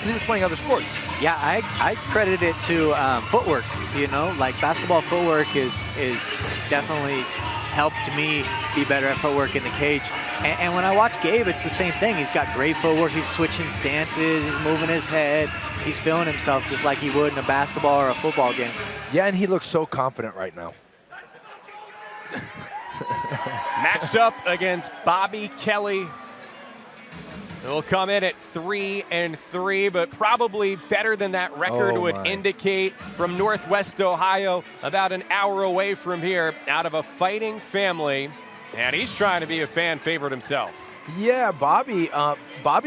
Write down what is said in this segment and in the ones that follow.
because he was playing other sports. Yeah, I credit it to footwork. You know, like basketball footwork is definitely helped me be better at footwork in the cage. And when I watch Gabe, it's the same thing. He's got great footwork. He's switching stances. He's moving his head. He's feeling himself just like he would in a basketball or a football game. Yeah, and he looks so confident right now. Matched up against Bobby Kelly. He'll come in at 3-3, but probably better than that record would indicate, from Northwest Ohio, about an hour away from here, out of a fighting family. And he's trying to be a fan favorite himself. Yeah, Bobby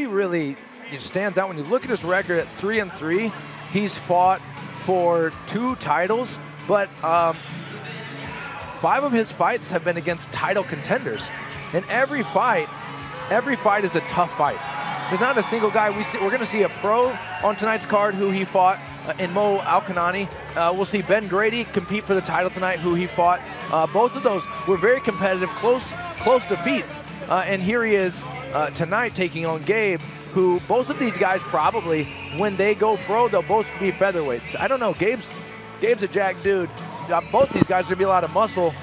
really stands out. When you look at his record at 3-3, he's fought for 2 titles, but 5 of his fights have been against title contenders. And every fight is a tough fight. There's not a single guy we're going to see a pro on tonight's card who he fought in Mo Alkanani. We'll see Ben Grady compete for the title tonight, who he fought. Both of those were very competitive, close defeats. And here he is tonight taking on Gabe, who both of these guys probably, when they go pro, they'll both be featherweights. I don't know. Gabe's a jacked dude. Both these guys are going to be a lot of muscle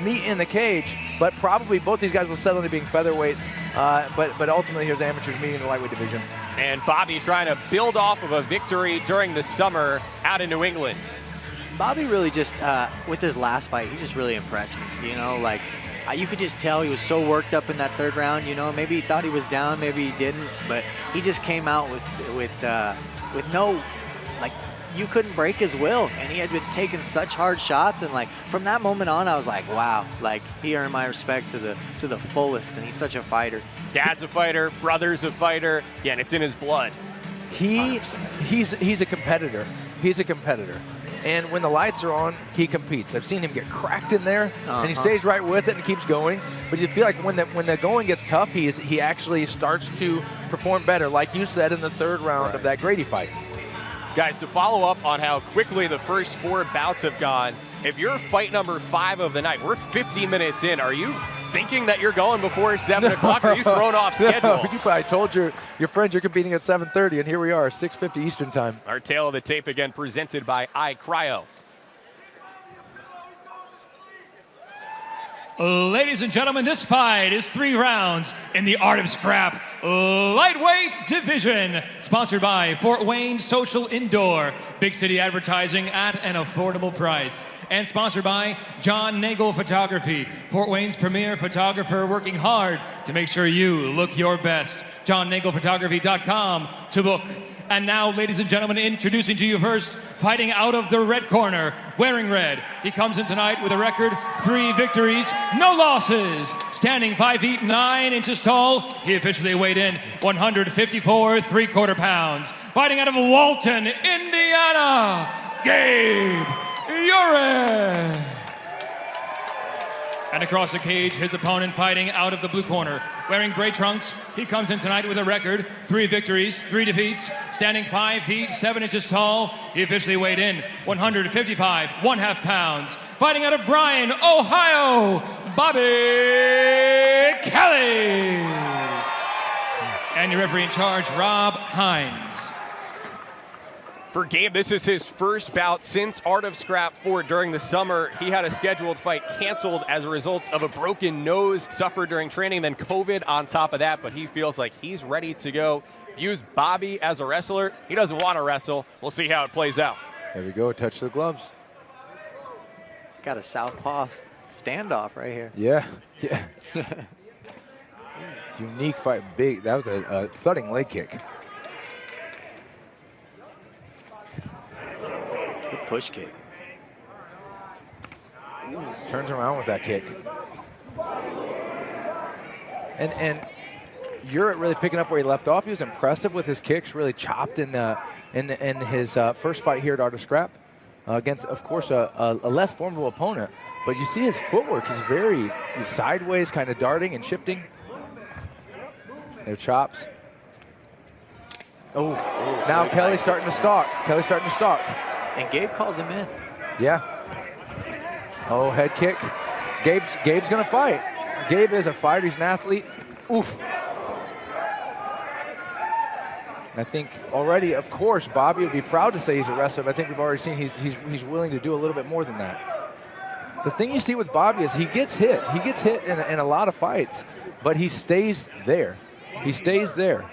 meat in the cage, but probably both these guys will settle into being featherweights. But ultimately, here's amateurs meeting in the lightweight division. And Bobby trying to build off of a victory during the summer out in New England. Bobby really just, with his last fight, he just really impressed me. You know, like, you could just tell he was so worked up in that 3rd round. You know, maybe he thought he was down, maybe he didn't, but he just came out with no, like, you couldn't break his will, and he had been taking such hard shots, and like from that moment on, I was like, wow, like he earned my respect to the fullest, and he's such a fighter. Dad's a fighter, brother's a fighter. Yeah, and it's in his blood. He's a competitor. He's a competitor. And when the lights are on, he competes. I've seen him get cracked in there, and he stays right with it and keeps going. But you feel like when the going gets tough, he actually starts to perform better, like you said in the 3rd round of that Grady fight. Guys, to follow up on how quickly the first 4 bouts have gone, if you're fight number 5 of the night, we're 50 minutes in. Are you thinking that you're going before 7 o'clock? Or are you thrown off schedule? I told your friends you're competing at 7:30, and here we are, 6:50 Eastern time. Our tail of the tape again presented by iCryo. Ladies and gentlemen, this fight is 3 rounds in the Art of Scrap lightweight division, sponsored by Fort Wayne Social Indoor, big city advertising at an affordable price, and sponsored by John Nagel Photography, Fort Wayne's premier photographer, working hard to make sure you look your best. JohnNagelPhotography.com to book. And now, ladies and gentlemen, introducing to you first, fighting out of the red corner, wearing red. He comes in tonight with a record 3 victories, no losses. Standing 5 feet 9 inches tall, he officially weighed in 154 3/4 pounds. Fighting out of Walton, Indiana, Gabe Eurit. And across the cage, his opponent fighting out of the blue corner. Wearing gray trunks, he comes in tonight with a record 3 victories, 3 defeats. Standing 5 feet 7 inches tall, he officially weighed in 155 1/2 pounds. Fighting out of Bryan, Ohio, Bobby Kelly. And your referee in charge, Rob Hines. For Gabe, this is his first bout since Art of Scrap 4 during the summer. He had a scheduled fight canceled as a result of a broken nose suffered during training, then COVID on top of that, but he feels like he's ready to go. Views Bobby as a wrestler. He doesn't want to wrestle. We'll see how it plays out. There we go, touch the gloves. Got a southpaw standoff right here. Yeah. Unique fight, big. That was a thudding leg kick. Good push kick. Turns around with that kick. And Eurit really picking up where he left off. He was impressive with his kicks, really chopped in his first fight here at Art of Scrap against, of course, a less formidable opponent. But you see his footwork. He's very sideways, kind of darting and shifting. Their chops. Oh, now Kelly's starting to stalk. And Gabe calls him in. Yeah. Oh, head kick. Gabe's gonna fight. Gabe is a fighter. He's an athlete. Oof. And I think already, of course, Bobby would be proud to say he's a wrestler, but I think we've already seen he's willing to do a little bit more than that. The thing you see with Bobby is he gets hit. He gets hit in a lot of fights, but he stays there. He stays there.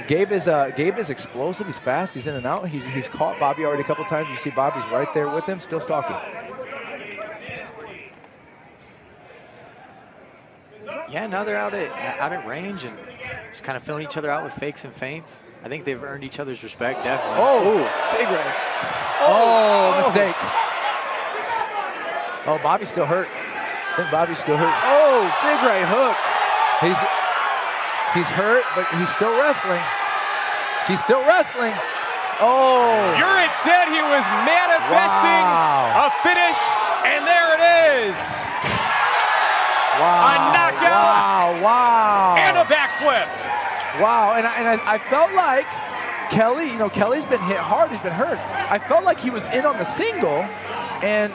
Gabe is explosive. He's fast. He's in and out. He's caught Bobby already a couple times. You see Bobby's right there with him, still stalking. Yeah, now they're out at range and just kind of filling each other out with fakes and feints. I think they've earned each other's respect, definitely. Oh, big right. Oh, mistake. Oh, Bobby's still hurt. I think Bobby's still hurt. Oh, big right hook. He's hurt, but he's still wrestling. He's still wrestling. Oh. Eurit said he was manifesting a finish, and there it is. Wow. A knockout. Wow. And a backflip. Wow. And I felt like Kelly, Kelly's been hit hard. He's been hurt. I felt like he was in on the single, and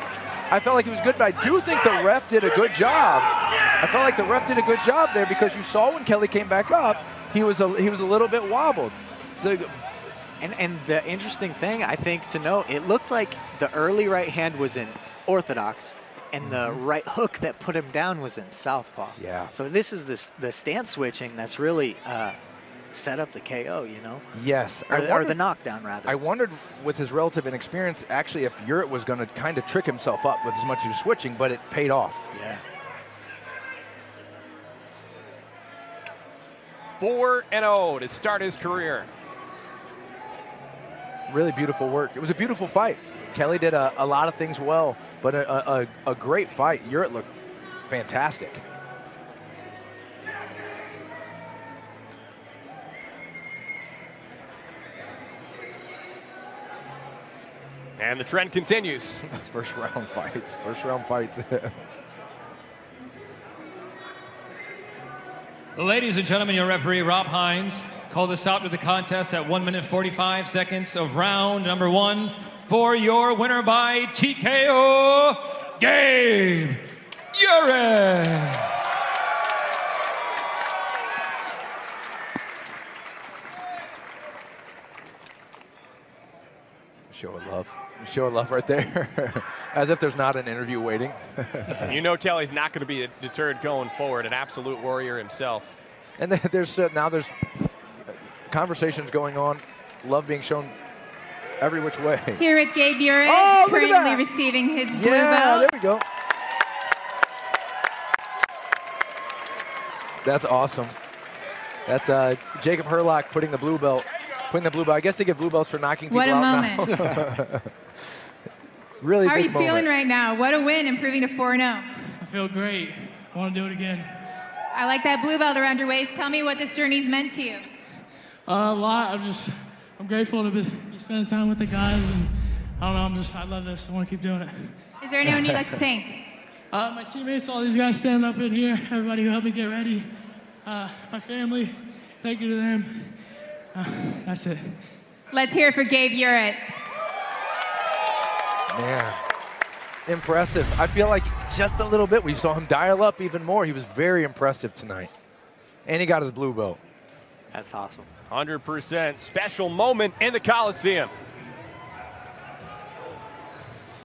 I felt like he was good, but I do think the ref did a good job. I felt like the ref did a good job there because you saw when Kelly came back up, he was a little bit wobbled. And the interesting thing, I think, to note, it looked like the early right hand was in orthodox, and the right hook that put him down was in southpaw. Yeah. So this is the stance switching that's really set up the KO, Yes. Or the knockdown, rather. I wondered, with his relative inexperience, actually, if Eurit was going to kind of trick himself up with as much as he was switching, but it paid off. Yeah. 4-0 to start his career. Really beautiful work. It was a beautiful fight. Kelly did a lot of things well, but a great fight. Eurit looked fantastic. And the trend continues. First round fights. First round fights. Ladies and gentlemen, your referee, Rob Hines, called this out to the contest at 1 minute 45 seconds of round number 1 for your winner by TKO, Gabe Eurit. Show of love. Show of love right there. As if there's not an interview waiting. You know Kelly's not going to be deterred going forward, an absolute warrior himself. And then there's conversations going on. Love being shown every which way. Here with Gabe Eurit, currently receiving his blue belt. There we go. That's awesome. That's Jacob Herlock putting the blue belt. I guess they give blue belts for knocking people out now. What a moment. Really How are big you moment. feeling right now? What a win, improving to 4-0. I feel great. I want to do it again. I like that blue belt around your waist. Tell me what this journey's meant to you. A lot. I'm grateful to be spending time with the guys, and I don't know, I love this. I want to keep doing it. Is there anyone you'd like to thank? My teammates, all these guys standing up in here, everybody who helped me get ready, my family, thank you to them. That's it. Let's hear it for Gabe Eurit. Man, impressive. I feel like just a little bit we saw him dial up even more. He was very impressive tonight. And he got his blue belt. That's awesome. 100% special moment in the Coliseum.